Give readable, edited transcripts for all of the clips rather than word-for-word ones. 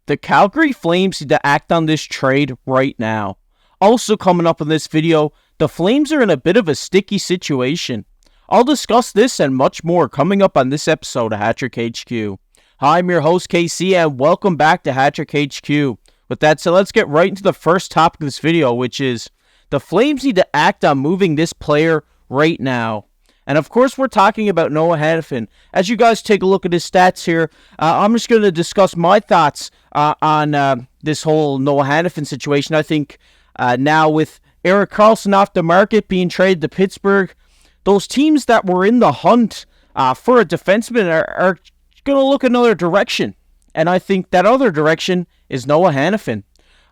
The Calgary Flames need to act on this trade right now. Also coming up in this video, the Flames are in a bit of a sticky situation. I'll discuss this and much more coming up on this episode of Hat Trick HQ. Hi, I'm your host KC and welcome back to Hat Trick HQ. With that said, let's get right into the first topic of this video, which is the Flames need to act on moving this player right now. And of course, we're talking about Noah Hanifin. As you guys take a look at his stats here, I'm just going to discuss my thoughts on this whole Noah Hanifin situation. I think now with Erik Karlsson off the market, being traded to Pittsburgh, those teams that were in the hunt for a defenseman are going to look another direction. And I think that other direction is Noah Hanifin.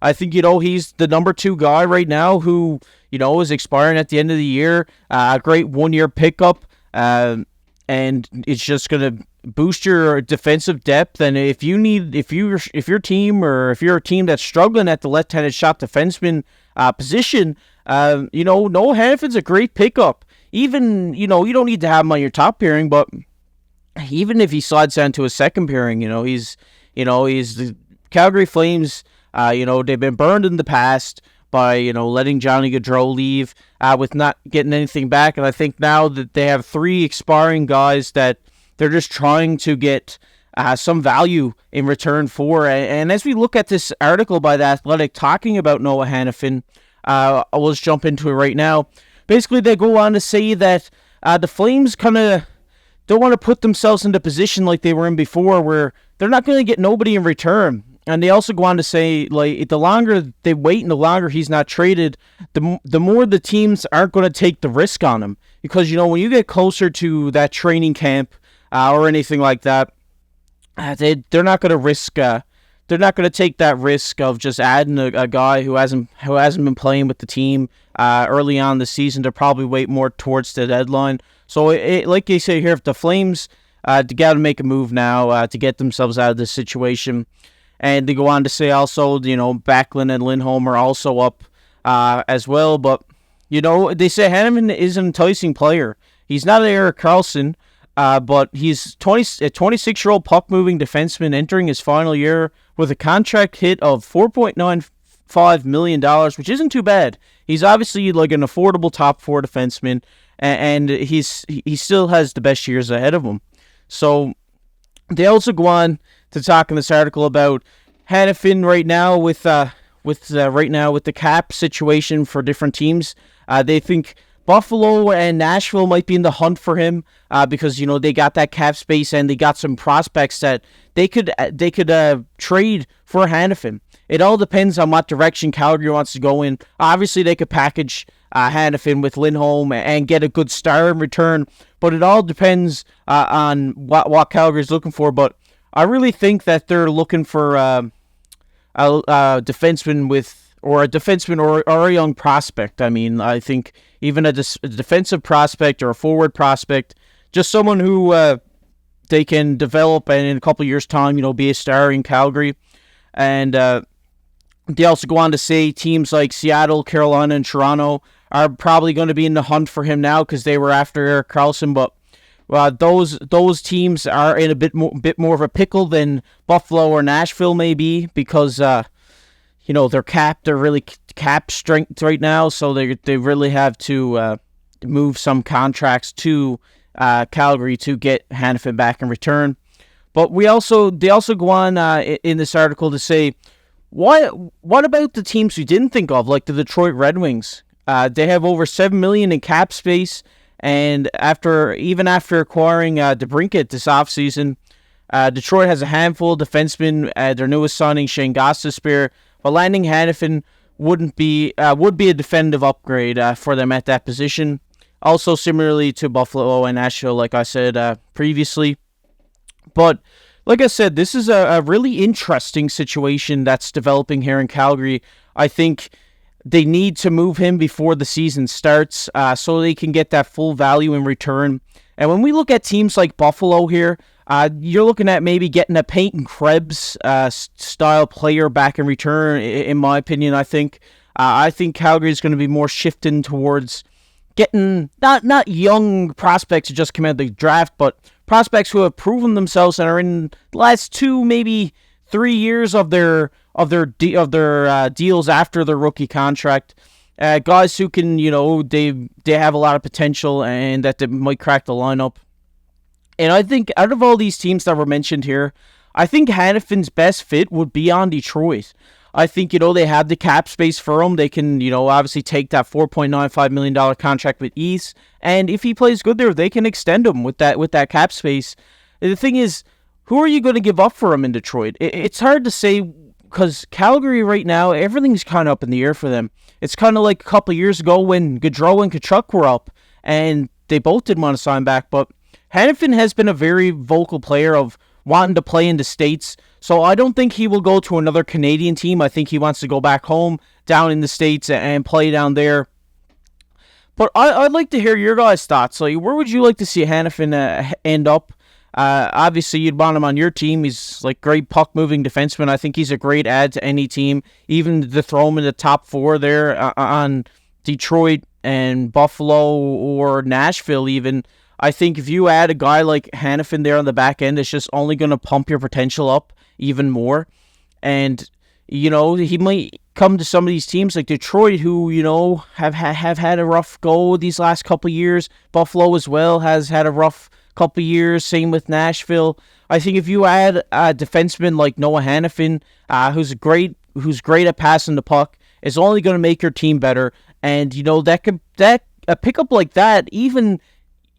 I think, he's the number 2 guy right now who, is expiring at the end of the year. A great one-year pickup, and it's just going to boost your defensive depth. And if you're a team that's struggling at the left-handed shot defenseman position, Noah Hanifin's a great pickup. Even, you don't need to have him on your top pairing, but even if he slides down to a second pairing, he's the Calgary Flames. They've been burned in the past by, letting Johnny Gaudreau leave with not getting anything back. And I think now that they have 3 expiring guys that they're just trying to get some value in return for. And as we look at this article by The Athletic talking about Noah Hanifin, I'll just jump into it right now. Basically, they go on to say that the Flames kind of don't want to put themselves in the position like they were in before where they're not going to get nobody in return. And they also go on to say, the longer they wait and the longer he's not traded, the more the teams aren't going to take the risk on him. Because, when you get closer to that training camp or anything like that, they're not going to risk. They're not going to take that risk of just adding a guy who hasn't been playing with the team early on in the season to probably wait more towards the deadline. So, like you say here, if the Flames got to make a move now to get themselves out of this situation. And they go on to say also, Backlund and Lindholm are also up as well. But, they say Hanifin is an enticing player. He's not an Erik Karlsson, but he's a 26-year-old puck-moving defenseman entering his final year with a contract hit of $4.95 million, which isn't too bad. He's obviously like an affordable top 4 defenseman, and he still has the best years ahead of him. So they also go on to talk in this article about Hanifin right now with the cap situation for different teams. They think Buffalo and Nashville might be in the hunt for him because they got that cap space and they got some prospects that they could trade for Hanifin. It all depends on what direction Calgary wants to go in. Obviously, they could package Hanifin with Lindholm and get a good star in return, but it all depends on what Calgary's looking for. But I really think that they're looking for a defenseman or a young prospect. I mean, I think even a defensive prospect or a forward prospect, just someone who they can develop and in a couple of years' time, be a star in Calgary. And they also go on to say teams like Seattle, Carolina, and Toronto are probably going to be in the hunt for him now because they were after Erik Karlsson, but those teams are in a bit more of a pickle than Buffalo or Nashville may be because they're really cap strength right now, so they really have to move some contracts to Calgary to get Hanifin back in return. But they also go on in this article to say what about the teams we didn't think of, like the Detroit Red Wings? They have over $7 million in cap space. And even after acquiring DeBrincat this offseason, Detroit has a handful of defensemen. Their newest signing, Shane Gostisbehere, but landing Hanifin would be a definitive upgrade for them at that position. Also, similarly to Buffalo and Nashville, like I said previously. But like I said, this is a really interesting situation that's developing here in Calgary. I think they need to move him before the season starts so they can get that full value in return. And when we look at teams like Buffalo here, you're looking at maybe getting a Peyton Krebs style player back in return, in my opinion. I think Calgary is going to be more shifting towards getting not young prospects who just come out of the draft, but prospects who have proven themselves and are in the last 2, maybe 3 years of their deals after their rookie contract. Guys who can, they have a lot of potential and that they might crack the lineup. And I think out of all these teams that were mentioned here, I think Hanifin's best fit would be on Detroit. I think, they have the cap space for him. They can, obviously take that $4.95 million contract with ease. And if he plays good there, they can extend him with that cap space. The thing is, who are you going to give up for him in Detroit? It's hard to say because Calgary right now, everything's kind of up in the air for them. It's kind of like a couple of years ago when Gaudreau and Tkachuk were up and they both didn't want to sign back. But Hanifin has been a very vocal player of wanting to play in the States. So I don't think he will go to another Canadian team. I think he wants to go back home down in the States and play down there. But I'd like to hear your guys' thoughts. Like, where would you like to see Hanifin end up? Obviously, you'd want him on your team. He's like great puck-moving defenseman. I think he's a great add to any team. Even to throw him in the top 4 there on Detroit and Buffalo or Nashville even. I think if you add a guy like Hanifin there on the back end, it's just only going to pump your potential up even more. And, he might come to some of these teams like Detroit who, have had a rough go these last couple of years. Buffalo as well has had a rough couple of years. Same with Nashville. I think if you add a defenseman like Noah Hanifin, who's great at passing the puck, it's only going to make your team better. And, that a pickup like that, even...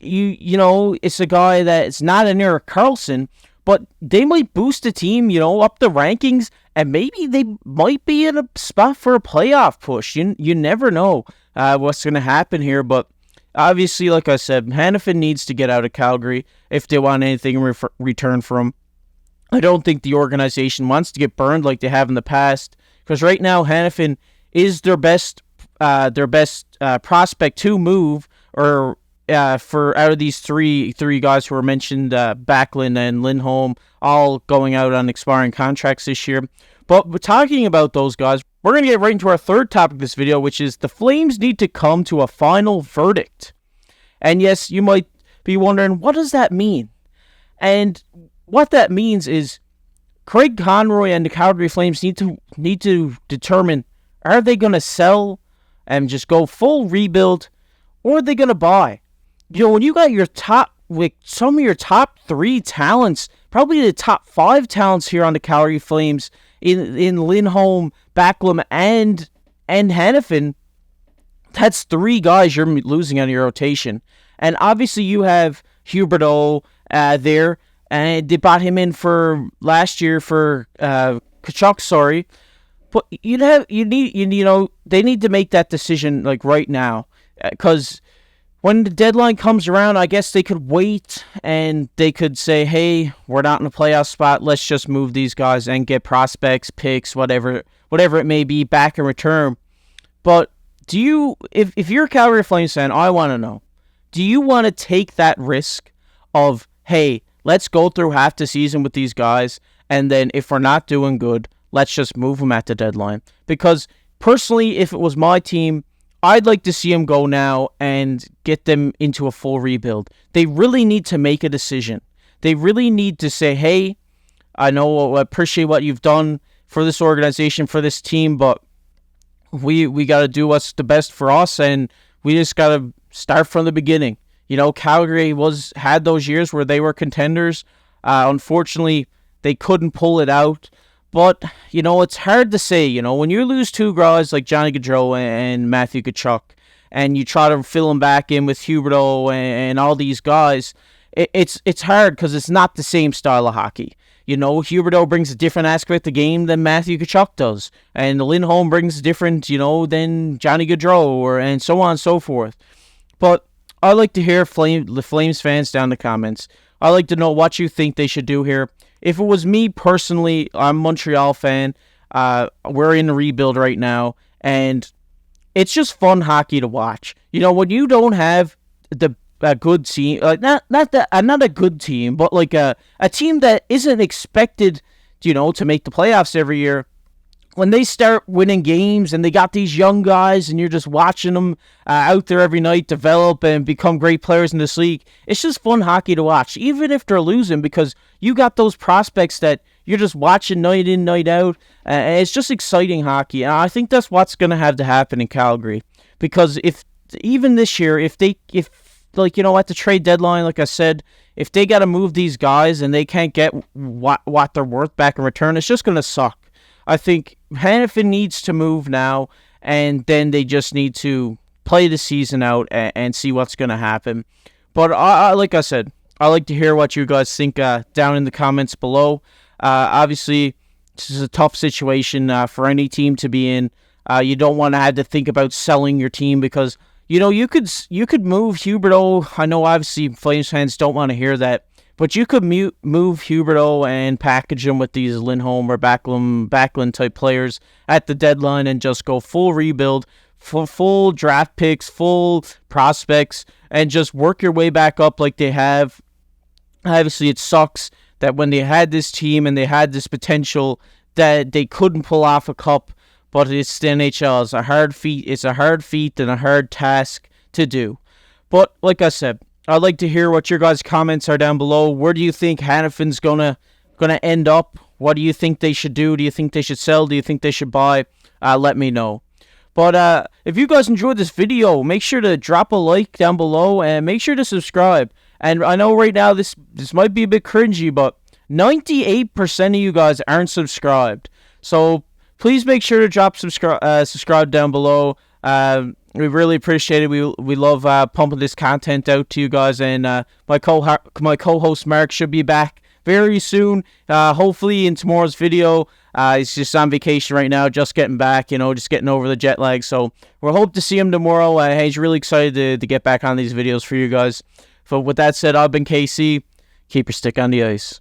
it's a guy that it's not an Erik Karlsson, but they might boost the team, up the rankings, and maybe they might be in a spot for a playoff push. You never know what's going to happen here, but obviously, like I said, Hanifin needs to get out of Calgary if they want anything in return from him. I don't think the organization wants to get burned like they have in the past, because right now Hanifin is their best prospect to move, or for out of these three guys who were mentioned, Backlund and Lindholm, all going out on expiring contracts this year. But we're talking about those guys. We're going to get right into our third topic of this video, which is the Flames need to come to a final verdict. And yes, you might be wondering, what does that mean? And what that means is Craig Conroy and the Calgary Flames need to determine, are they going to sell and just go full rebuild, or are they going to buy? When you got some of your top 3 talents, probably the top 5 talents here on the Calgary Flames, in Lindholm, Backlund, and Hanifin, that's 3 guys you're losing on your rotation. And obviously you have Huberdeau there, and they bought him in for last year for Tkachuk, sorry. But they need to make that decision like right now, because when the deadline comes around, I guess they could wait and they could say, hey, we're not in a playoff spot. Let's just move these guys and get prospects, picks, whatever it may be back in return. But if you're a Calgary Flames fan, I want to know, do you want to take that risk of, hey, let's go through half the season with these guys, and then if we're not doing good, let's just move them at the deadline? Because personally, if it was my team, I'd like to see them go now and get them into a full rebuild. They really need to make a decision. They really need to say, hey, I appreciate what you've done for this organization, for this team, but we got to do what's the best for us, and we just got to start from the beginning. Calgary had those years where they were contenders. Unfortunately, they couldn't pull it out. But, it's hard to say, when you lose 2 guys like Johnny Gaudreau and Matthew Tkachuk, and you try to fill them back in with Huberdeau and all these guys, it's hard because it's not the same style of hockey. Huberdeau brings a different aspect of the game than Matthew Tkachuk does, and Lindholm brings different, than Johnny Gaudreau, and so on and so forth. But I'd like to hear the Flames fans down in the comments. I'd like to know what you think they should do here. If it was me personally, I'm a Montreal fan. We're in a rebuild right now, and it's just fun hockey to watch. When you don't have a good team, like not a good team, but like a team that isn't expected, to make the playoffs every year. When they start winning games and they got these young guys and you're just watching them out there every night develop and become great players in this league, it's just fun hockey to watch, even if they're losing, because you got those prospects that you're just watching night in, night out. It's just exciting hockey, and I think that's what's going to have to happen in Calgary. Because if even this year, if like, at the trade deadline, like I said, if they got to move these guys and they can't get what they're worth back in return, it's just going to suck. I think Hanifin needs to move now, and then they just need to play the season out and see what's going to happen. But like I said, I like to hear what you guys think down in the comments below. Obviously, this is a tough situation for any team to be in. You don't want to have to think about selling your team because you could move Huberdeau. I know obviously Flames fans don't want to hear that, but you could move Huberdeau and package him with these Lindholm or Backlund type players at the deadline and just go full rebuild, full draft picks, full prospects, and just work your way back up like they have. Obviously, it sucks that when they had this team and they had this potential that they couldn't pull off a cup, but it's the NHL. It's a hard feat and a hard task to do. But like I said, I'd like to hear what your guys' comments are down below. Where do you think Hanifin's gonna end up? What do you think they should do? Do you think they should sell? Do you think they should buy? Let me know. But if you guys enjoyed this video, make sure to drop a like down below and make sure to subscribe. And I know right now this might be a bit cringy, but 98% of you guys aren't subscribed. So please make sure to subscribe down below. We really appreciate it. We love pumping this content out to you guys. And my co-host Mark should be back very soon. Hopefully in tomorrow's video. He's just on vacation right now, just getting back. Just getting over the jet lag. So we'll hope to see him tomorrow. He's really excited to get back on these videos for you guys. But with that said, I've been KC. Keep your stick on the ice.